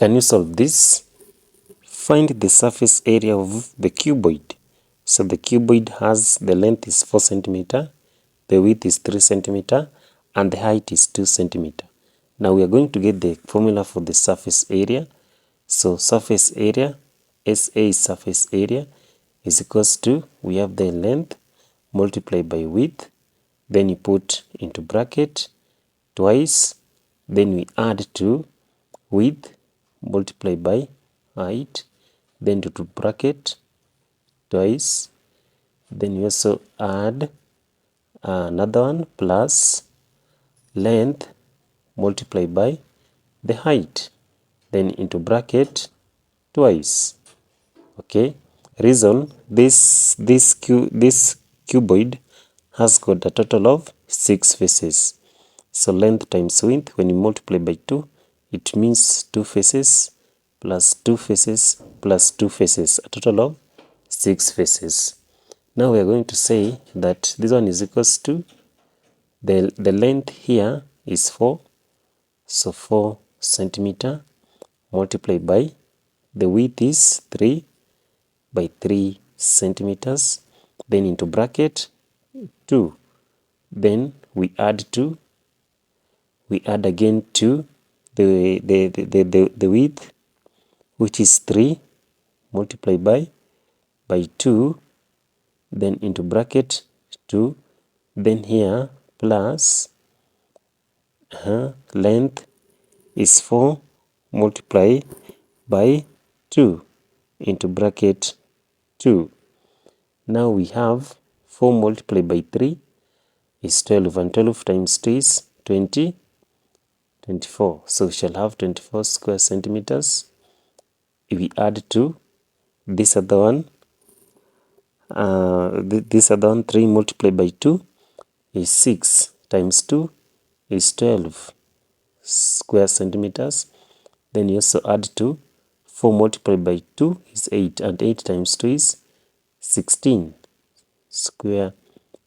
Can you solve this? Find the surface area of the cuboid. So the cuboid has the length is 4 centimeter, the width is 3 centimeter, and the height is 2 centimeter. Now we are going to get the formula for the surface area. So surface area, SA is surface area, is equals to, we have the length multiplied by width, then you put into bracket twice, then we add to width multiplied by height, then to bracket twice, then you also add another one plus length multiplied by the height, then into bracket twice. Okay, reason this cuboid has got a total of 6 faces. So length times width, when you multiply by 2, it means 2 faces plus 2 faces plus 2 faces, a total of 6 faces. Now we are going to say that this one is equals to, the length here is 4, so 4 centimeter multiplied by, the width is 3 by 3 centimeters, then into bracket 2, then we add again to the width, which is 3 multiplied by 2, then into bracket 2, then here plus length is 4 multiplied by 2 into bracket 2. Now we have 4 multiplied by 3 is 12, and 12 times 2 is 20, 24. So we shall have 24 square centimeters. If we add to this other one, 3 multiplied by 2 is 6 times 2 is 12 square centimeters. Then you also add to 4 multiplied by 2 is 8, and 8 times 2 is 16 square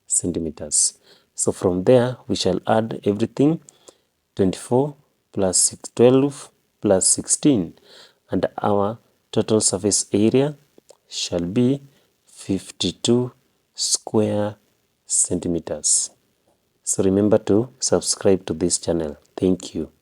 centimeters. So from there we shall add everything, 24 plus 6, 12 plus 16, and our total surface area shall be 52 square centimeters. So remember to subscribe to this channel. Thank you.